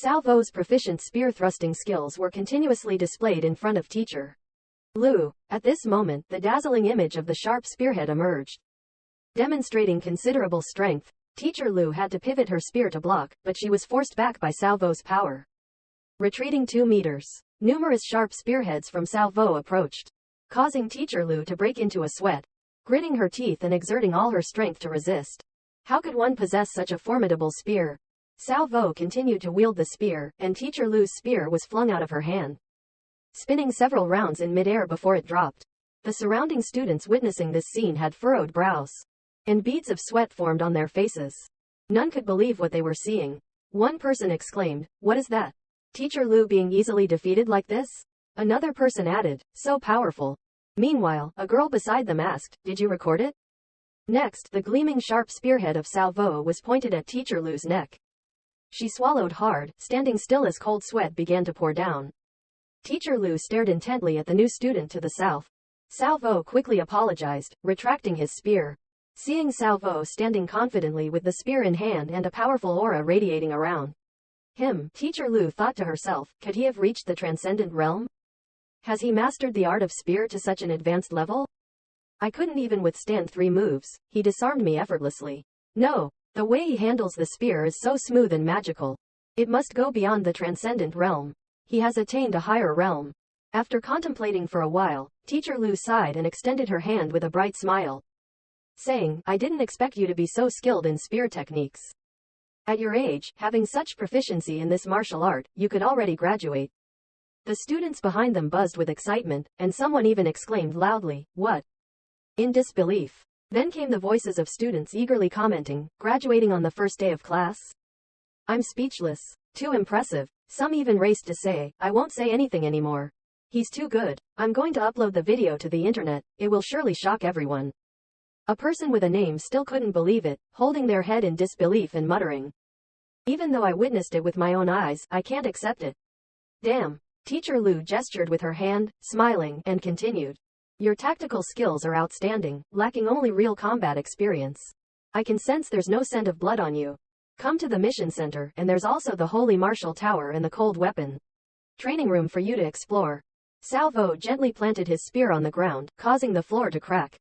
Salvo's proficient spear thrusting skills were continuously displayed in front of Teacher Lu. At this moment, the dazzling image of the sharp spearhead emerged. Demonstrating considerable strength, Teacher Lu had to pivot her spear to block, but she was forced back by Salvo's power. Retreating 2 meters, numerous sharp spearheads from Salvo approached, causing Teacher Lu to break into a sweat, gritting her teeth and exerting all her strength to resist. How could one possess such a formidable spear? Salvo continued to wield the spear, and Teacher Lu's spear was flung out of her hand, spinning several rounds in midair before it dropped. The surrounding students witnessing this scene had furrowed brows, and beads of sweat formed on their faces. None could believe what they were seeing. One person exclaimed, "What is that? Teacher Lu being easily defeated like this?" Another person added, "So powerful." Meanwhile, a girl beside them asked, "Did you record it?" Next, the gleaming sharp spearhead of Salvo was pointed at Teacher Lu's neck. She swallowed hard, standing still as cold sweat began to pour down. Teacher Lu stared intently at the new student to the south. Salvo quickly apologized, retracting his spear. Seeing Salvo standing confidently with the spear in hand and a powerful aura radiating around him, Teacher Lu thought to herself, could he have reached the transcendent realm? Has he mastered the art of spear to such an advanced level? I couldn't even withstand 3 moves, he disarmed me effortlessly. No, the way he handles the spear is so smooth and magical. It must go beyond the transcendent realm. He has attained a higher realm. After contemplating for a while, Teacher Lu sighed and extended her hand with a bright smile, saying, "I didn't expect you to be so skilled in spear techniques. At your age, having such proficiency in this martial art, you could already graduate." The students behind them buzzed with excitement, and someone even exclaimed loudly, "What?" in disbelief. Then came the voices of students eagerly commenting, "Graduating on the first day of class? I'm speechless. Too impressive." Some even raced to say, "I won't say anything anymore. He's too good. I'm going to upload the video to the internet, it will surely shock everyone." A person with a name still couldn't believe it, holding their head in disbelief and muttering, "Even though I witnessed it with my own eyes, I can't accept it." Damn. Teacher Lu gestured with her hand, smiling, and continued, "Your tactical skills are outstanding, lacking only real combat experience. I can sense there's no scent of blood on you. Come to the mission center, and there's also the Holy Martial Tower and the cold weapon training room for you to explore." Salvo gently planted his spear on the ground, causing the floor to crack,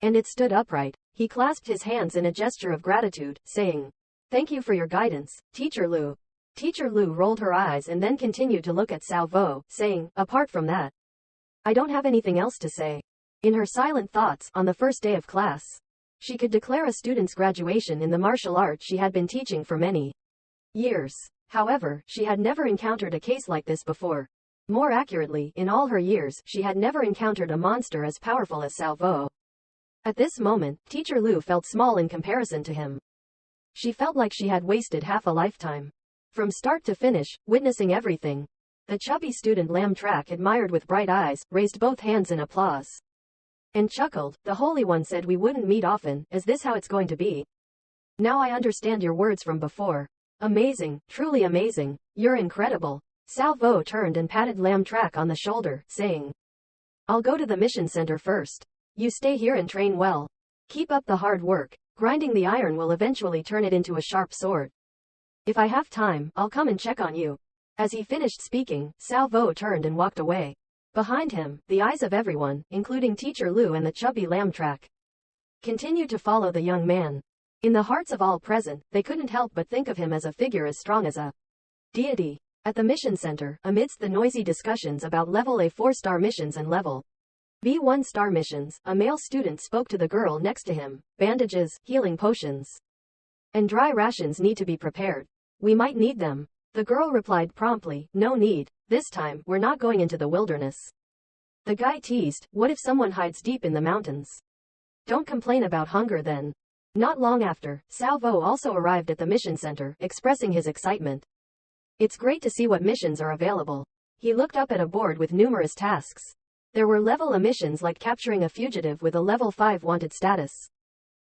and it stood upright. He clasped his hands in a gesture of gratitude, saying, "Thank you for your guidance, Teacher Lu." Teacher Lu rolled her eyes and then continued to look at Salvo, saying, "Apart from that, I don't have anything else to say." In her silent thoughts, on the first day of class, she could declare a student's graduation in the martial art she had been teaching for many years. However, she had never encountered a case like this before. More accurately, in all her years, she had never encountered a monster as powerful as Salvo. At this moment, Teacher Lu felt small in comparison to him. She felt like she had wasted half a lifetime. From start to finish, witnessing everything. The chubby student Lam Trak admired with bright eyes, raised both hands in applause, and chuckled. "The Holy One said we wouldn't meet often, is this how it's going to be? Now I understand your words from before. Amazing, truly amazing, you're incredible." Salvo turned and patted Lam Trak on the shoulder, saying, "I'll go to the mission center first. You stay here and train well. Keep up the hard work. Grinding the iron will eventually turn it into a sharp sword. If I have time, I'll come and check on you." As he finished speaking, Salvo turned and walked away. Behind him, the eyes of everyone, including Teacher Lu and the chubby Lam Trak, continued to follow the young man. In the hearts of all present, they couldn't help but think of him as a figure as strong as a deity. At the mission center, amidst the noisy discussions about level A 4-star missions and level B 1-star missions, a male student spoke to the girl next to him. "Bandages, healing potions, and dry rations need to be prepared. We might need them." The girl replied promptly, "No need. This time, we're not going into the wilderness." The guy teased, "What if someone hides deep in the mountains? Don't complain about hunger then." Not long after, Salvo also arrived at the mission center, expressing his excitement. "It's great to see what missions are available." He looked up at a board with numerous tasks. There were level A missions like capturing a fugitive with a level 5 wanted status,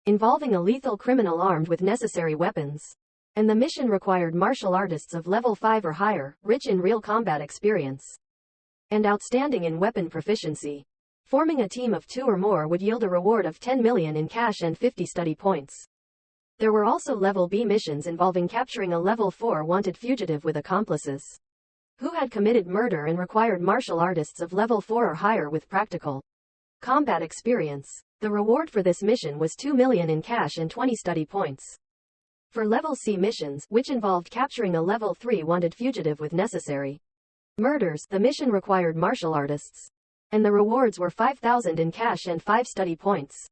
involving a lethal criminal armed with necessary weapons. And the mission required martial artists of level 5 or higher, rich in real combat experience, and outstanding in weapon proficiency. Forming a team of 2 or more would yield a reward of 10 million in cash and 50 study points. There were also level B missions involving capturing a level 4 wanted fugitive with accomplices who had committed murder and required martial artists of level 4 or higher with practical combat experience. The reward for this mission was 2 million in cash and 20 study points. For level C missions, which involved capturing a level 3 wanted fugitive with necessary murders, the mission required martial artists, and the rewards were 5,000 in cash and 5 study points,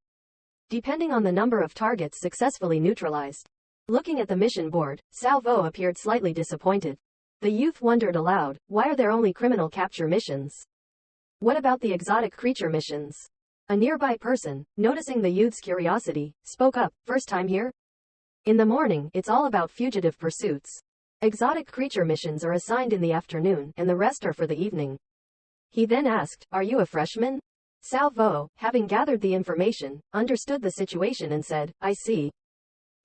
depending on the number of targets successfully neutralized. Looking at the mission board, Salvo appeared slightly disappointed. The youth wondered aloud, why are there only criminal capture missions? What about the exotic creature missions? A nearby person, noticing the youth's curiosity, spoke up, first time here? In the morning, it's all about fugitive pursuits. Exotic creature missions are assigned in the afternoon, and the rest are for the evening. He then asked, are you a freshman? Salvo, having gathered the information, understood the situation and said, I see.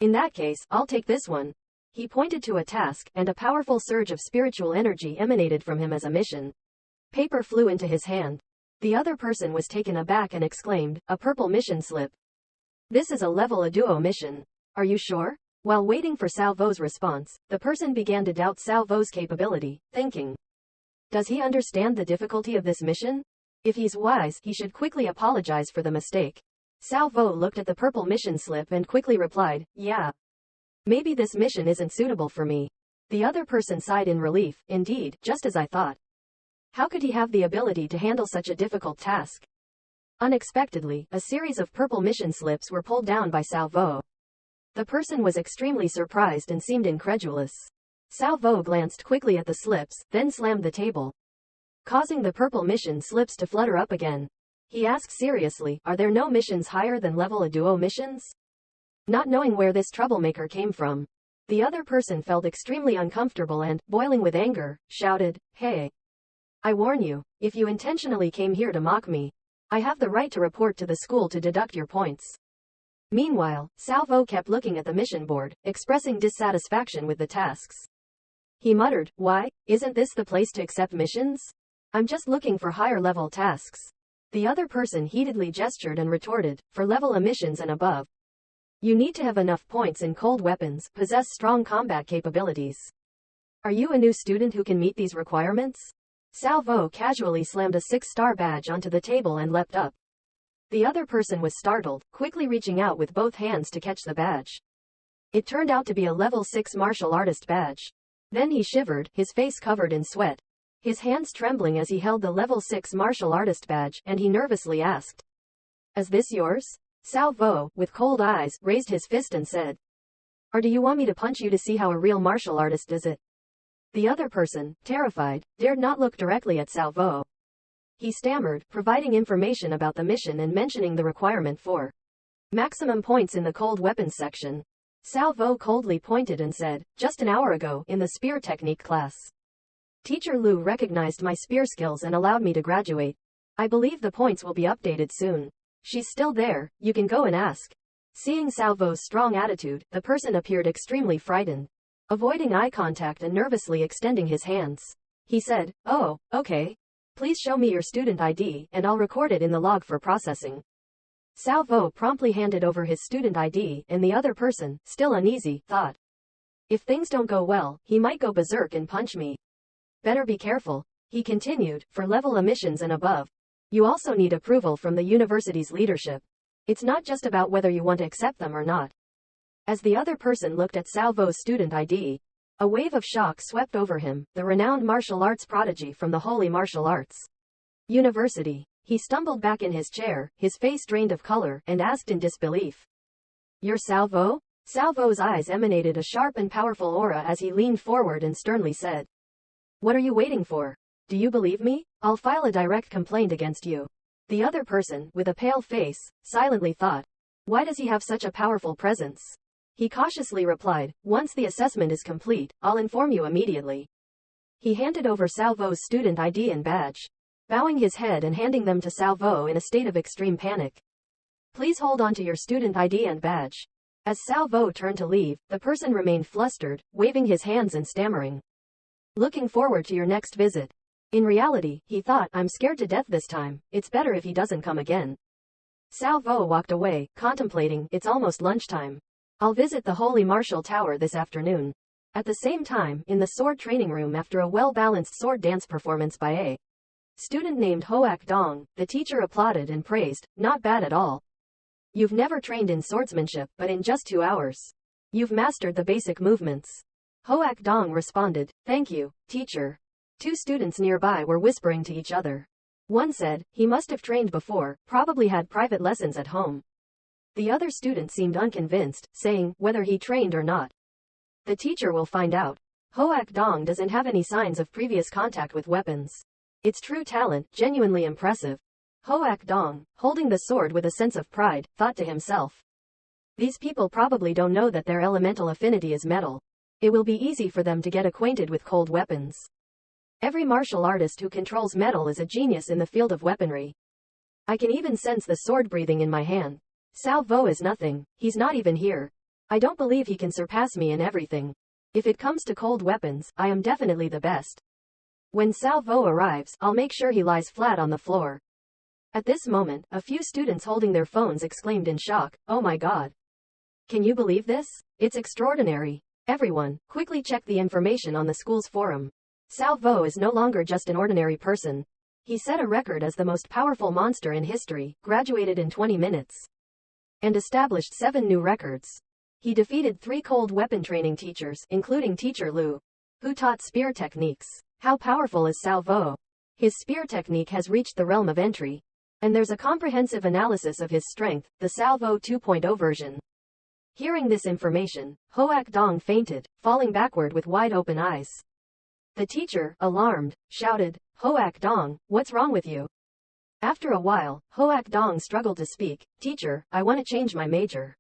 In that case, I'll take this one. He pointed to a task, and a powerful surge of spiritual energy emanated from him as a mission paper flew into his hand. The other person was taken aback and exclaimed, a purple mission slip. This is a level A duo mission. Are you sure? While waiting for Salvo's response, the person began to doubt Salvo's capability, thinking, does he understand the difficulty of this mission? If he's wise, he should quickly apologize for the mistake. Salvo looked at the purple mission slip and quickly replied, yeah. Maybe this mission isn't suitable for me. The other person sighed in relief, indeed, just as I thought. How could he have the ability to handle such a difficult task? Unexpectedly, a series of purple mission slips were pulled down by Salvo. The person was extremely surprised and seemed incredulous. Salvo glanced quickly at the slips, then slammed the table, causing the purple mission slips to flutter up again. He asked seriously, are there no missions higher than level A duo missions? Not knowing where this troublemaker came from, the other person felt extremely uncomfortable and, boiling with anger, shouted, hey. I warn you, if you intentionally came here to mock me, I have the right to report to the school to deduct your points. Meanwhile, Salvo kept looking at the mission board, expressing dissatisfaction with the tasks. He muttered, why, isn't this the place to accept missions? I'm just looking for higher level tasks. The other person heatedly gestured and retorted, for level A missions and above, you need to have enough points in cold weapons, possess strong combat capabilities. Are you a new student who can meet these requirements? Salvo casually slammed a 6-star badge onto the table and leapt up. The other person was startled, quickly reaching out with both hands to catch the badge. It turned out to be a level 6 martial artist badge. Then he shivered, his face covered in sweat, his hands trembling as he held the level 6 martial artist badge, and he nervously asked, is this yours? Salvo, with cold eyes, raised his fist and said, or do you want me to punch you to see how a real martial artist does it? The other person, terrified, dared not look directly at Salvo. He stammered, providing information about the mission and mentioning the requirement for maximum points in the cold weapons section. Salvo coldly pointed and said, just an hour ago, in the spear technique class, Teacher Lu recognized my spear skills and allowed me to graduate. I believe the points will be updated soon. She's still there, you can go and ask. Seeing Salvo's strong attitude, the person appeared extremely frightened. Avoiding eye contact and nervously extending his hands, he said, oh, okay. Please show me your student ID, and I'll record it in the log for processing. Salvo promptly handed over his student ID, and the other person, still uneasy, thought, if things don't go well, he might go berserk and punch me. Better be careful. He continued, for level A missions and above, you also need approval from the university's leadership. It's not just about whether you want to accept them or not. As the other person looked at Salvo's student ID, a wave of shock swept over him, the renowned martial arts prodigy from the Holy Martial Arts University. He stumbled back in his chair, his face drained of color, and asked in disbelief, you're Salvo? Salvo's eyes emanated a sharp and powerful aura as he leaned forward and sternly said, what are you waiting for? Do you believe me? I'll file a direct complaint against you. The other person, with a pale face, silently thought, why does he have such a powerful presence? He cautiously replied, once the assessment is complete, I'll inform you immediately. He handed over Salvo's student ID and badge, bowing his head and handing them to Salvo in a state of extreme panic. Please hold on to your student ID and badge. As Salvo turned to leave, the person remained flustered, waving his hands and stammering, looking forward to your next visit. In reality, he thought, I'm scared to death this time, it's better if he doesn't come again. Salvo walked away, contemplating, it's almost lunchtime. I'll visit the Holy Martial Tower this afternoon. At the same time, in the sword training room after a well-balanced sword dance performance by a student named Hoak Dong, the teacher applauded and praised, not bad at all. You've never trained in swordsmanship, but in just 2 hours, you've mastered the basic movements. Hoak Dong responded, thank you, teacher. 2 students nearby were whispering to each other. One said, he must have trained before, probably had private lessons at home. The other student seemed unconvinced, saying, whether he trained or not, the teacher will find out. Hoak Dong doesn't have any signs of previous contact with weapons. It's true talent, genuinely impressive. Hoak Dong, holding the sword with a sense of pride, thought to himself. These people probably don't know that their elemental affinity is metal. It will be easy for them to get acquainted with cold weapons. Every martial artist who controls metal is a genius in the field of weaponry. I can even sense the sword breathing in my hand. Salvo is nothing, he's not even here. I don't believe he can surpass me in everything. If it comes to cold weapons, I am definitely the best. When Salvo arrives, I'll make sure he lies flat on the floor. At this moment, a few students holding their phones exclaimed in shock, oh my god. Can you believe this? It's extraordinary. Everyone, quickly check the information on the school's forum. Salvo is no longer just an ordinary person. He set a record as the most powerful monster in history, graduated in 20 minutes, and established 7 new records. He defeated 3 cold weapon training teachers, including Teacher Lu, who taught spear techniques. How powerful is Salvo? His spear technique has reached the realm of entry. And there's a comprehensive analysis of his strength, the Salvo 2.0 version. Hearing this information, Hoak Dong fainted, falling backward with wide open eyes. The teacher, alarmed, shouted, Hoak Dong, what's wrong with you? After a while, Hoak Dong struggled to speak, teacher, I want to change my major.